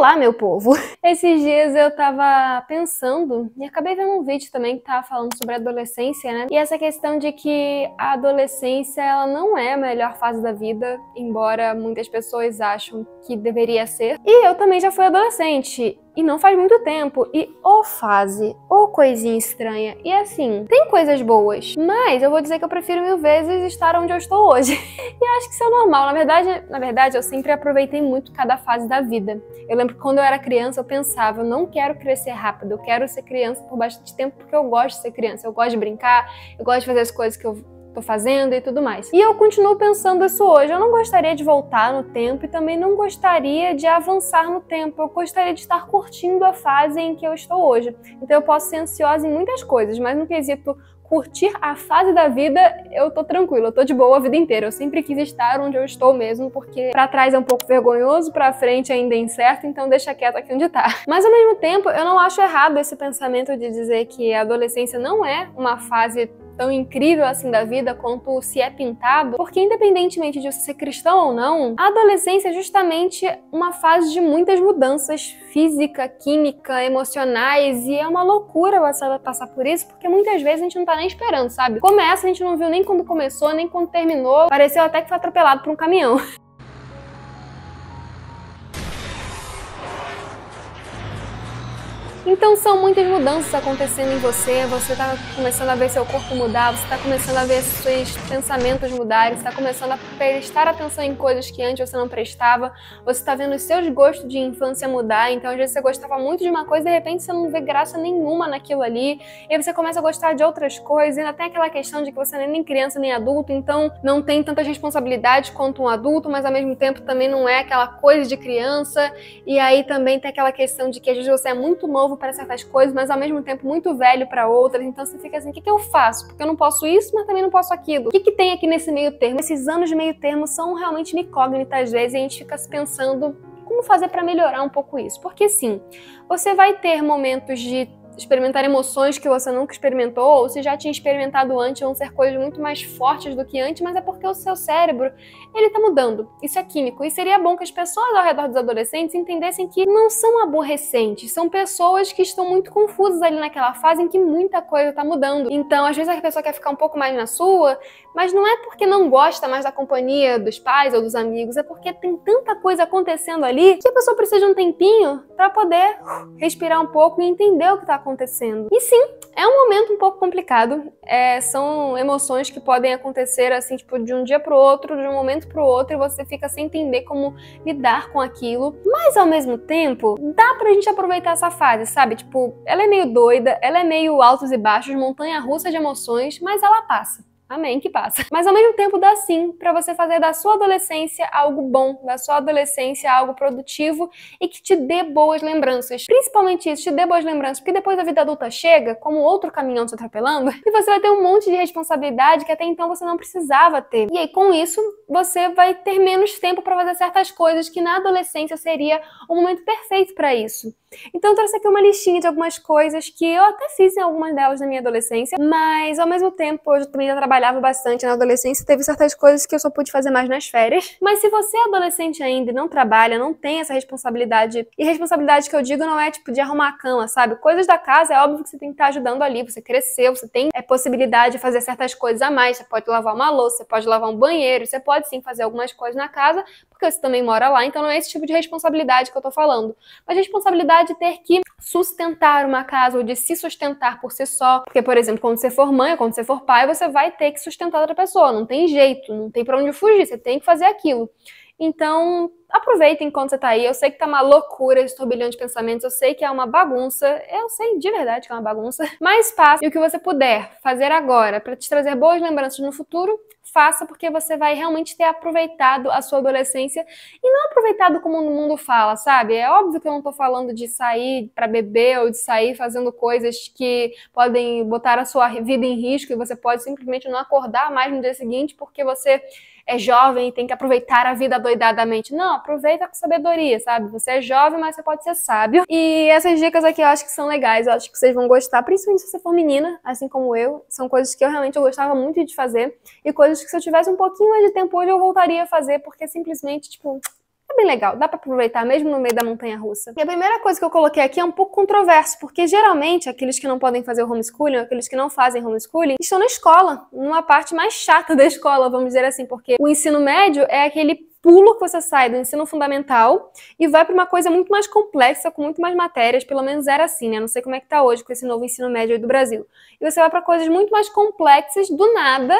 Olá, meu povo! Esses dias eu tava pensando e acabei vendo um vídeo também que tava falando sobre a adolescência, né? E essa questão de que a adolescência, ela não é a melhor fase da vida, embora muitas pessoas acham que deveria ser. E eu também já fui adolescente. E não faz muito tempo. E ô fase, ô coisinha estranha. E assim, tem coisas boas. Mas eu vou dizer que eu prefiro 1000 vezes estar onde eu estou hoje. E acho que isso é normal. Na verdade, eu sempre aproveitei muito cada fase da vida. Eu lembro que quando eu era criança, eu pensava, eu não quero crescer rápido. Eu quero ser criança por bastante tempo porque eu gosto de ser criança. Eu gosto de brincar, eu gosto de fazer as coisas que eu tô fazendo e tudo mais. E eu continuo pensando isso hoje. Eu não gostaria de voltar no tempo e também não gostaria de avançar no tempo. Eu gostaria de estar curtindo a fase em que eu estou hoje. Então eu posso ser ansiosa em muitas coisas, mas no quesito curtir a fase da vida, eu tô tranquila, eu tô de boa a vida inteira. Eu sempre quis estar onde eu estou mesmo, porque pra trás é um pouco vergonhoso, pra frente ainda é incerto, então deixa quieto aqui onde tá. Mas ao mesmo tempo, eu não acho errado esse pensamento de dizer que a adolescência não é uma fase tão incrível assim da vida quanto se é pintado, porque independentemente de você ser cristão ou não, a adolescência é justamente uma fase de muitas mudanças física, química, emocionais, e é uma loucura você passar por isso, porque muitas vezes a gente não tá nem esperando, sabe? Começa, a gente não viu nem quando começou, nem quando terminou, pareceu até que foi atropelado por um caminhão. Então são muitas mudanças acontecendo em você tá começando a ver seu corpo mudar, você tá começando a ver seus pensamentos mudarem, você tá começando a prestar atenção em coisas que antes você não prestava, você tá vendo os seus gostos de infância mudar, então às vezes você gostava muito de uma coisa e de repente você não vê graça nenhuma naquilo ali, e aí você começa a gostar de outras coisas, e ainda tem aquela questão de que você não é nem criança nem adulto, então não tem tantas responsabilidades quanto um adulto, mas ao mesmo tempo também não é aquela coisa de criança, e aí também tem aquela questão de que às vezes você é muito novo para certas coisas, mas ao mesmo tempo muito velho para outras, então você fica assim, o que eu faço? Porque eu não posso isso, mas também não posso aquilo. O que tem aqui nesse meio termo? Esses anos de meio termo são realmente uma incógnita às vezes, e a gente fica se pensando como fazer para melhorar um pouco isso. Porque sim, você vai ter momentos de experimentar emoções que você nunca experimentou, ou se já tinha experimentado antes, vão ser coisas muito mais fortes do que antes, mas é porque o seu cérebro, ele tá mudando. Isso é químico. E seria bom que as pessoas ao redor dos adolescentes entendessem que não são aborrecentes, são pessoas que estão muito confusas ali naquela fase em que muita coisa tá mudando. Então, às vezes a pessoa quer ficar um pouco mais na sua, mas não é porque não gosta mais da companhia dos pais ou dos amigos, é porque tem tanta coisa acontecendo ali que a pessoa precisa de um tempinho pra poder respirar um pouco e entender o que tá acontecendo. E sim, é um momento um pouco complicado, são emoções que podem acontecer assim, tipo, de um dia pro outro, de um momento pro outro, e você fica sem entender como lidar com aquilo, mas ao mesmo tempo, dá pra gente aproveitar essa fase, sabe? Tipo, ela é meio doida, ela é meio altos e baixos, montanha-russa de emoções, mas ela passa. Amém, que passa. Mas ao mesmo tempo dá sim pra você fazer da sua adolescência algo bom, da sua adolescência algo produtivo e que te dê boas lembranças. Principalmente isso, te dê boas lembranças, porque depois a vida adulta chega, como outro caminhão te atropelando, e você vai ter um monte de responsabilidade que até então você não precisava ter. E aí com isso, você vai ter menos tempo pra fazer certas coisas que na adolescência seria o momento perfeito pra isso. Então eu trouxe aqui uma listinha de algumas coisas que eu até fiz em algumas delas na minha adolescência, mas ao mesmo tempo eu também já trabalhava bastante na adolescência, teve certas coisas que eu só pude fazer mais nas férias. Mas se você é adolescente ainda e não trabalha, não tem essa responsabilidade, e responsabilidade que eu digo não é tipo de arrumar a cama, sabe? Coisas da casa, é óbvio que você tem que estar ajudando ali, você cresceu, você tem possibilidade de fazer certas coisas a mais, você pode lavar uma louça, você pode lavar um banheiro, você pode sim fazer algumas coisas na casa, porque você também mora lá, então não é esse tipo de responsabilidade que eu tô falando. Mas responsabilidade de ter que sustentar uma casa ou de se sustentar por si só. Porque, por exemplo, quando você for mãe ou quando você for pai, você vai ter que sustentar outra pessoa. Não tem jeito, não tem pra onde fugir, você tem que fazer aquilo. Então, aproveita enquanto você tá aí. Eu sei que tá uma loucura esse turbilhão de pensamentos, eu sei que é uma bagunça, eu sei de verdade que é uma bagunça, mas faça. E o que você puder fazer agora pra te trazer boas lembranças no futuro, faça, porque você vai realmente ter aproveitado a sua adolescência e não aproveitado como o mundo fala, sabe? É óbvio que eu não tô falando de sair pra beber ou de sair fazendo coisas que podem botar a sua vida em risco e você pode simplesmente não acordar mais no dia seguinte porque você é jovem e tem que aproveitar a vida adoidadamente. Não, aproveita com sabedoria, sabe? Você é jovem, mas você pode ser sábio. E essas dicas aqui eu acho que são legais, eu acho que vocês vão gostar, principalmente se você for menina, assim como eu. São coisas que eu realmente gostava muito de fazer e coisas que se eu tivesse um pouquinho mais de tempo hoje eu voltaria a fazer, porque simplesmente, tipo, É bem legal, dá pra aproveitar mesmo no meio da montanha-russa. E a primeira coisa que eu coloquei aqui é um pouco controverso, porque geralmente aqueles que não podem fazer o homeschooling, aqueles que não fazem homeschooling, estão na escola, numa parte mais chata da escola, vamos dizer assim, porque o ensino médio é aquele pulo que você sai do ensino fundamental e vai para uma coisa muito mais complexa, com muito mais matérias, pelo menos era assim, né? Não sei como é que tá hoje com esse novo ensino médio aí do Brasil. E você vai para coisas muito mais complexas do nada,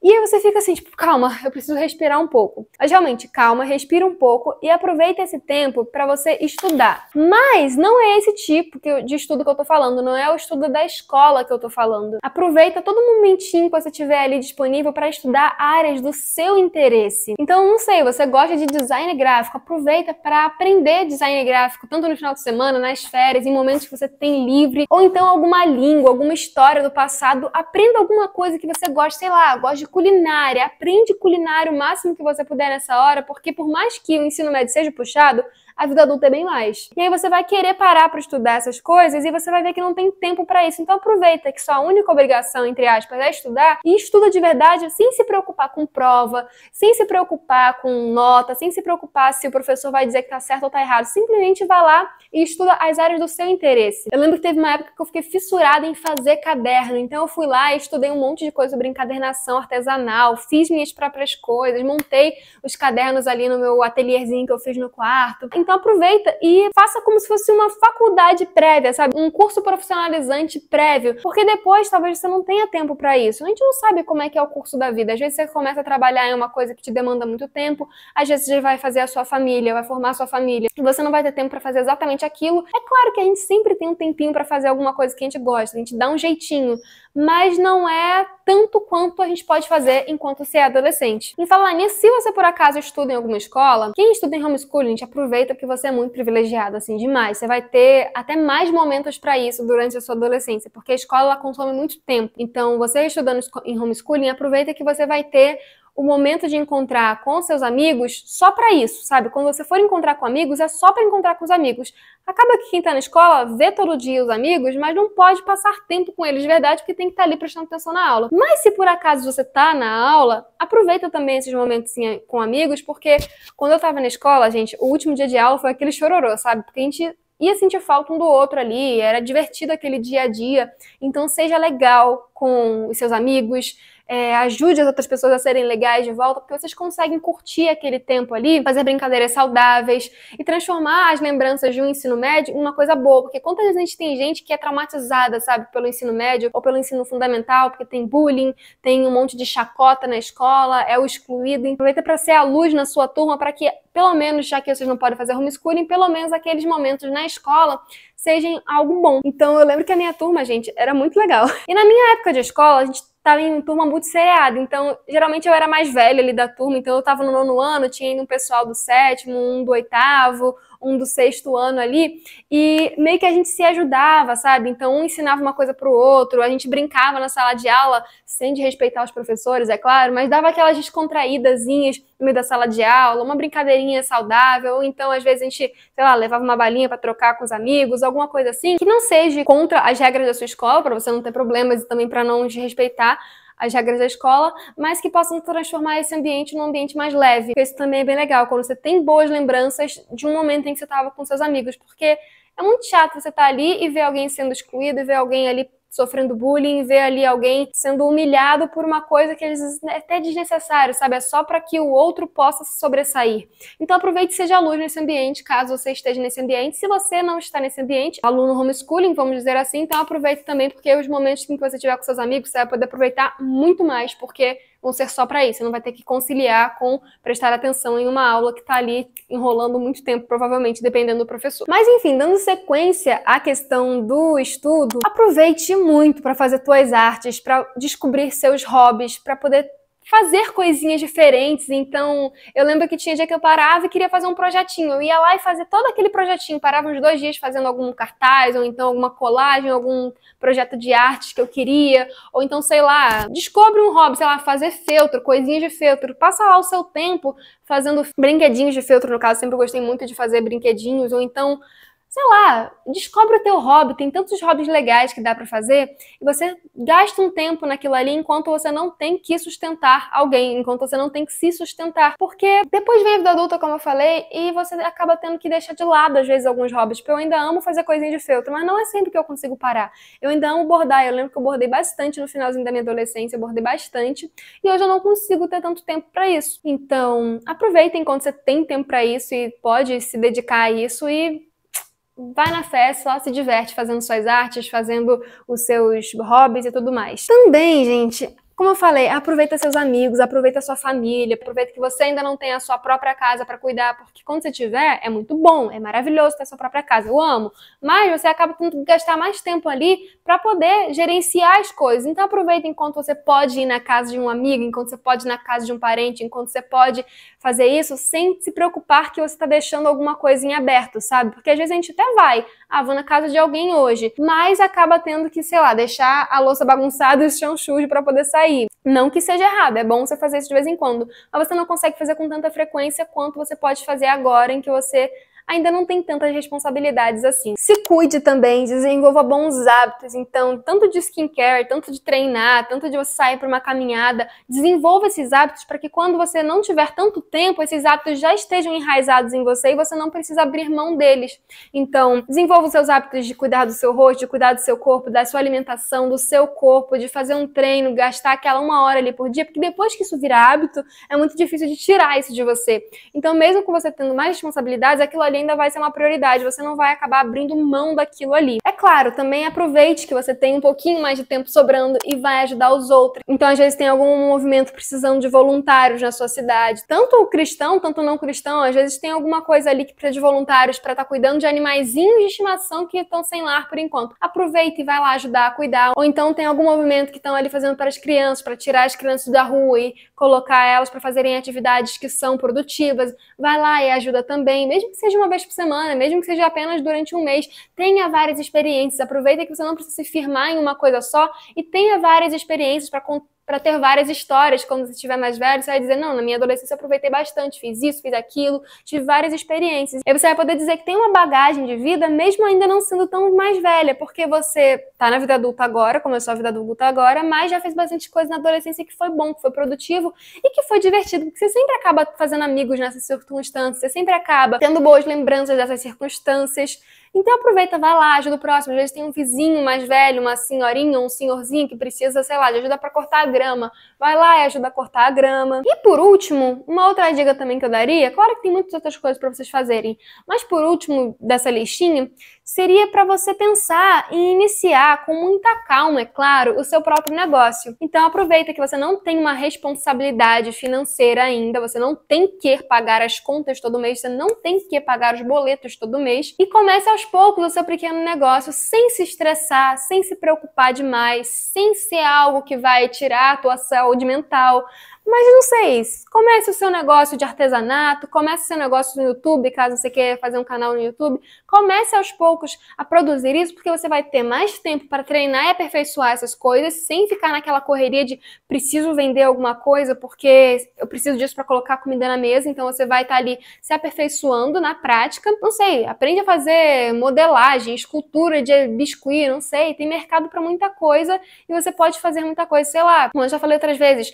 e aí você fica assim, tipo, calma, eu preciso respirar um pouco. Mas realmente, calma, respira um pouco e aproveita esse tempo para você estudar. Mas não é esse tipo de estudo que eu tô falando, não é o estudo da escola que eu tô falando. Aproveita todo momentinho que você tiver ali disponível para estudar áreas do seu interesse. Então, não sei, você gosta de design gráfico, aproveita para aprender design gráfico, tanto no final de semana, nas férias, em momentos que você tem livre, ou então alguma língua, alguma história do passado, aprenda alguma coisa que você gosta, sei lá, gosta de culinária, aprende culinária o máximo que você puder nessa hora, porque por mais que o ensino médio seja puxado, a vida adulta é bem mais. E aí você vai querer parar para estudar essas coisas e você vai ver que não tem tempo para isso. Então aproveita que sua única obrigação, entre aspas, é estudar e estuda de verdade sem se preocupar com prova, sem se preocupar com nota, sem se preocupar se o professor vai dizer que tá certo ou tá errado. Simplesmente vai lá e estuda as áreas do seu interesse. Eu lembro que teve uma época que eu fiquei fissurada em fazer caderno, então eu fui lá e estudei um monte de coisa sobre encadernação artesanal, fiz minhas próprias coisas, montei os cadernos ali no meu ateliêzinho que eu fiz no quarto. Então aproveita e faça como se fosse uma faculdade prévia, sabe? Um curso profissionalizante prévio, porque depois talvez você não tenha tempo para isso. A gente não sabe como é que é o curso da vida. Às vezes você começa a trabalhar em uma coisa que te demanda muito tempo, às vezes você vai fazer a sua família, vai formar a sua família, e você não vai ter tempo para fazer exatamente aquilo. É claro que a gente sempre tem um tempinho para fazer alguma coisa que a gente gosta, a gente dá um jeitinho, mas não é tanto quanto a gente pode fazer enquanto você é adolescente. E falar nisso, se você por acaso estuda em alguma escola, quem estuda em homeschooling, gente, aproveita porque você é muito privilegiado, assim, demais. Você vai ter até mais momentos para isso durante a sua adolescência, porque a escola ela consome muito tempo. Então, você estudando em homeschooling, aproveita que você vai ter o momento de encontrar com seus amigos só pra isso, sabe? Quando você for encontrar com amigos, é só pra encontrar com os amigos. Acaba que quem tá na escola vê todo dia os amigos, mas não pode passar tempo com eles de verdade, porque tem que estar ali prestando atenção na aula. Mas se por acaso você tá na aula, aproveita também esses momentos assim, com amigos, porque quando eu tava na escola, gente, o último dia de aula foi aquele chororô, sabe? Porque a gente ia sentir falta um do outro ali, era divertido aquele dia a dia. Então seja legal com os seus amigos, ajude as outras pessoas a serem legais de volta, porque vocês conseguem curtir aquele tempo ali, fazer brincadeiras saudáveis e transformar as lembranças de um ensino médio em uma coisa boa, porque quantas vezes a gente tem gente que é traumatizada, sabe, pelo ensino médio ou pelo ensino fundamental, porque tem bullying, tem um monte de chacota na escola, é o excluído. Aproveita para ser a luz na sua turma, para que, pelo menos, já que vocês não podem fazer homeschooling, pelo menos aqueles momentos na escola sejam algo bom. Então eu lembro que a minha turma, gente, era muito legal. E na minha época de escola, a gente tava em turma muito seriada, então geralmente eu era mais velha ali da turma, então eu tava no 9º ano, tinha ainda um pessoal do 7º, um do 8º, um do 6º ano ali, e meio que a gente se ajudava, sabe? Então um ensinava uma coisa pro outro, a gente brincava na sala de aula, sem desrespeitar os professores, é claro, mas dava aquelas descontraídazinhas no meio da sala de aula, uma brincadeirinha saudável, ou então às vezes a gente, sei lá, levava uma balinha pra trocar com os amigos, alguma coisa assim, que não seja contra as regras da sua escola, pra você não ter problemas e também pra não desrespeitar as regras da escola, mas que possam transformar esse ambiente num ambiente mais leve. Porque isso também é bem legal, quando você tem boas lembranças de um momento em que você estava com seus amigos, porque é muito chato você estar ali e ver alguém sendo excluído, e ver alguém ali sofrendo bullying, ver ali alguém sendo humilhado por uma coisa que às vezes é até desnecessário, sabe? É só para que o outro possa se sobressair. Então aproveite e seja a luz nesse ambiente, caso você esteja nesse ambiente. Se você não está nesse ambiente, aluno homeschooling, vamos dizer assim, então aproveite também, porque os momentos em que você estiver com seus amigos, você vai poder aproveitar muito mais, porque vão ser só para isso. Você não vai ter que conciliar com prestar atenção em uma aula que está ali enrolando muito tempo, provavelmente, dependendo do professor. Mas enfim, dando sequência à questão do estudo, aproveite muito para fazer suas artes, para descobrir seus hobbies, para poder fazer coisinhas diferentes. Então, eu lembro que tinha dia que eu parava e queria fazer um projetinho. Eu ia lá e fazia todo aquele projetinho. Parava uns 2 dias fazendo algum cartaz, ou então alguma colagem, algum projeto de artes que eu queria. Ou então, sei lá, descobre um hobby, sei lá, fazer feltro, coisinhas de feltro. Passa lá o seu tempo fazendo brinquedinhos de feltro, no caso. Sempre gostei muito de fazer brinquedinhos. Ou então sei lá, descobre o teu hobby, tem tantos hobbies legais que dá pra fazer, e você gasta um tempo naquilo ali enquanto você não tem que sustentar alguém, enquanto você não tem que se sustentar. Porque depois vem a vida adulta, como eu falei, e você acaba tendo que deixar de lado, às vezes, alguns hobbies. Porque eu ainda amo fazer coisinha de feltro, mas não é sempre que eu consigo parar. Eu ainda amo bordar, eu lembro que eu bordei bastante no finalzinho da minha adolescência, eu bordei bastante, e hoje eu não consigo ter tanto tempo pra isso. Então, aproveita enquanto você tem tempo pra isso e pode se dedicar a isso e vai na fé, só se diverte fazendo suas artes, fazendo os seus hobbies e tudo mais. Também, gente, como eu falei, aproveita seus amigos, aproveita sua família, aproveita que você ainda não tem a sua própria casa pra cuidar, porque quando você tiver, é muito bom, é maravilhoso ter a sua própria casa, eu amo. Mas você acaba tendo que gastar mais tempo ali pra poder gerenciar as coisas. Então aproveita enquanto você pode ir na casa de um amigo, enquanto você pode ir na casa de um parente, enquanto você pode fazer isso sem se preocupar que você tá deixando alguma coisa em aberto, sabe? Porque às vezes a gente até vai, vou na casa de alguém hoje, mas acaba tendo que, sei lá, deixar a louça bagunçada e o chão sujo pra poder sair. Não que seja errado, é bom você fazer isso de vez em quando, mas você não consegue fazer com tanta frequência quanto você pode fazer agora, em que você ainda não tem tantas responsabilidades assim. Se cuide também, desenvolva bons hábitos, então, tanto de skincare, tanto de treinar, tanto de você sair para uma caminhada, desenvolva esses hábitos para que quando você não tiver tanto tempo, esses hábitos já estejam enraizados em você e você não precisa abrir mão deles. Então, desenvolva os seus hábitos de cuidar do seu rosto, de cuidar do seu corpo, da sua alimentação, do seu corpo, de fazer um treino, gastar aquela 1 hora ali por dia, porque depois que isso vira hábito, é muito difícil de tirar isso de você. Então, mesmo com você tendo mais responsabilidades, aquilo ali ainda vai ser uma prioridade, você não vai acabar abrindo mão daquilo ali. É claro, também aproveite que você tem um pouquinho mais de tempo sobrando e vai ajudar os outros. Então, às vezes tem algum movimento precisando de voluntários na sua cidade, tanto cristão, tanto não cristão, às vezes tem alguma coisa ali que precisa de voluntários para estar cuidando de animaizinhos de estimação que estão sem lar por enquanto. Aproveita e vai lá ajudar a cuidar. Ou então tem algum movimento que estão ali fazendo para as crianças, para tirar as crianças da rua e colocar elas para fazerem atividades que são produtivas. Vai lá e ajuda também, mesmo que seja uma vez por semana, mesmo que seja apenas durante um mês. Tenha várias experiências, aproveita que você não precisa se firmar em uma coisa só e tenha várias experiências para ter várias histórias. Quando você estiver mais velho, você vai dizer, não, na minha adolescência eu aproveitei bastante, fiz isso, fiz aquilo, tive várias experiências. E aí você vai poder dizer que tem uma bagagem de vida, mesmo ainda não sendo tão mais velha, porque você tá na vida adulta agora, começou a vida adulta agora, mas já fez bastante coisa na adolescência que foi bom, que foi produtivo e que foi divertido, porque você sempre acaba fazendo amigos nessas circunstâncias, você sempre acaba tendo boas lembranças dessas circunstâncias. Então aproveita, vai lá, ajuda o próximo. Às vezes tem um vizinho mais velho, uma senhorinha, um senhorzinho que precisa, sei lá, de ajuda pra cortar a grama. Vai lá e ajuda a cortar a grama. E por último, uma outra dica também que eu daria, claro que tem muitas outras coisas pra vocês fazerem, mas por último dessa listinha, seria pra você pensar em iniciar com muita calma, é claro, o seu próprio negócio. Então aproveita que você não tem uma responsabilidade financeira ainda, você não tem que pagar as contas todo mês, você não tem que pagar os boletos todo mês e comece aos poucos o seu pequeno negócio sem se estressar, sem se preocupar demais, sem ser algo que vai tirar a tua saúde mental. Mas não sei, comece o seu negócio de artesanato, comece o seu negócio no YouTube, caso você queira fazer um canal no YouTube, comece aos poucos a produzir isso, porque você vai ter mais tempo para treinar e aperfeiçoar essas coisas, sem ficar naquela correria de preciso vender alguma coisa, porque eu preciso disso para colocar comida na mesa, então você vai estar ali se aperfeiçoando na prática. Não sei, aprende a fazer modelagem, escultura de biscuit, não sei, tem mercado para muita coisa e você pode fazer muita coisa, sei lá, como eu já falei outras vezes,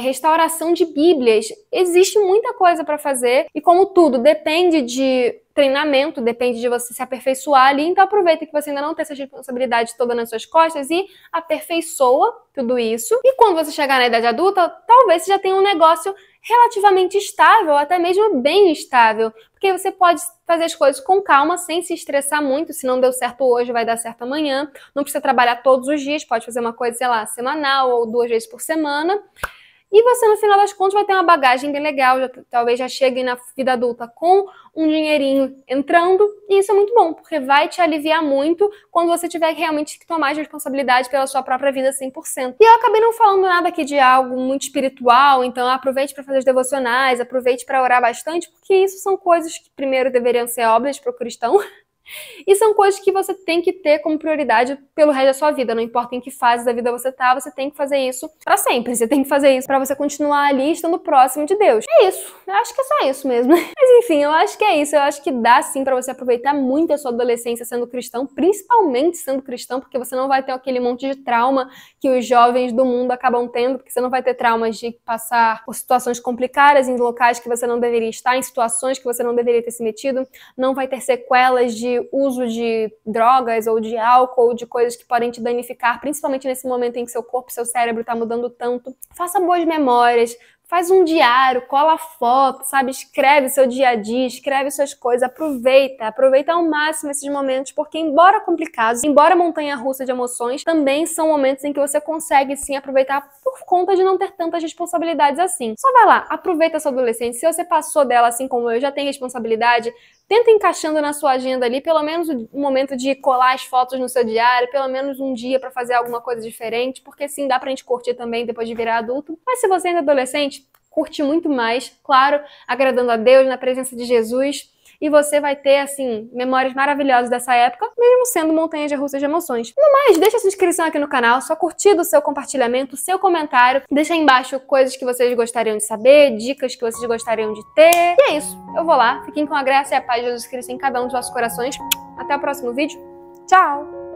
restauração de bíblias, existe muita coisa para fazer e como tudo depende de treinamento, depende de você se aperfeiçoar ali, então aproveita que você ainda não tem essa responsabilidade toda nas suas costas e aperfeiçoa tudo isso. E quando você chegar na idade adulta, talvez você já tenha um negócio relativamente estável, até mesmo bem estável, porque você pode fazer as coisas com calma, sem se estressar muito. Se não deu certo hoje, vai dar certo amanhã. Não precisa trabalhar todos os dias, pode fazer uma coisa, sei lá, semanal ou 2 vezes por semana. E você, no final das contas, vai ter uma bagagem bem legal, talvez já chegue na vida adulta com um dinheirinho entrando, e isso é muito bom, porque vai te aliviar muito quando você tiver realmente que tomar responsabilidade pela sua própria vida 100%. E eu acabei não falando nada aqui de algo muito espiritual, então aproveite para fazer os devocionais, aproveite para orar bastante, porque isso são coisas que primeiro deveriam ser óbvias para o cristão, E são coisas que você tem que ter como prioridade pelo resto da sua vida. Não importa em que fase da vida você tá, você tem que fazer isso pra sempre. Você tem que fazer isso pra você continuar ali estando próximo de Deus. É isso. Eu acho que é só isso mesmo. Mas enfim, eu acho que é isso. Eu acho que dá sim pra você aproveitar muito a sua adolescência sendo cristão, principalmente sendo cristão, porque você não vai ter aquele monte de trauma que os jovens do mundo acabam tendo, porque você não vai ter traumas de passar por situações complicadas em locais que você não deveria estar, em situações que você não deveria ter se metido, não vai ter sequelas de uso de drogas ou de álcool ou de coisas que podem te danificar, principalmente nesse momento em que seu corpo, seu cérebro tá mudando tanto. Faça boas memórias, faz um diário, cola foto, sabe? Escreve seu dia a dia, escreve suas coisas, aproveita ao máximo esses momentos, porque embora complicados, embora montanha-russa de emoções, também são momentos em que você consegue sim aproveitar por conta de não ter tantas responsabilidades assim. Só vai lá, aproveita a sua adolescência. Se você passou dela assim como eu, já tem responsabilidade, tenta encaixando na sua agenda ali, pelo menos um momento de colar as fotos no seu diário, pelo menos um dia pra fazer alguma coisa diferente, porque sim, dá pra gente curtir também depois de virar adulto. Mas se você ainda é adolescente, curte muito mais, claro, agradando a Deus, na presença de Jesus, e você vai ter, assim, memórias maravilhosas dessa época, mesmo sendo montanhas russas de emoções. No mais, deixa sua inscrição aqui no canal, sua curtida, o seu compartilhamento, o seu comentário, deixa aí embaixo coisas que vocês gostariam de saber, dicas que vocês gostariam de ter. E é isso, eu vou lá, fiquem com a graça e a paz de Jesus Cristo em cada um dos vossos corações. Até o próximo vídeo, tchau!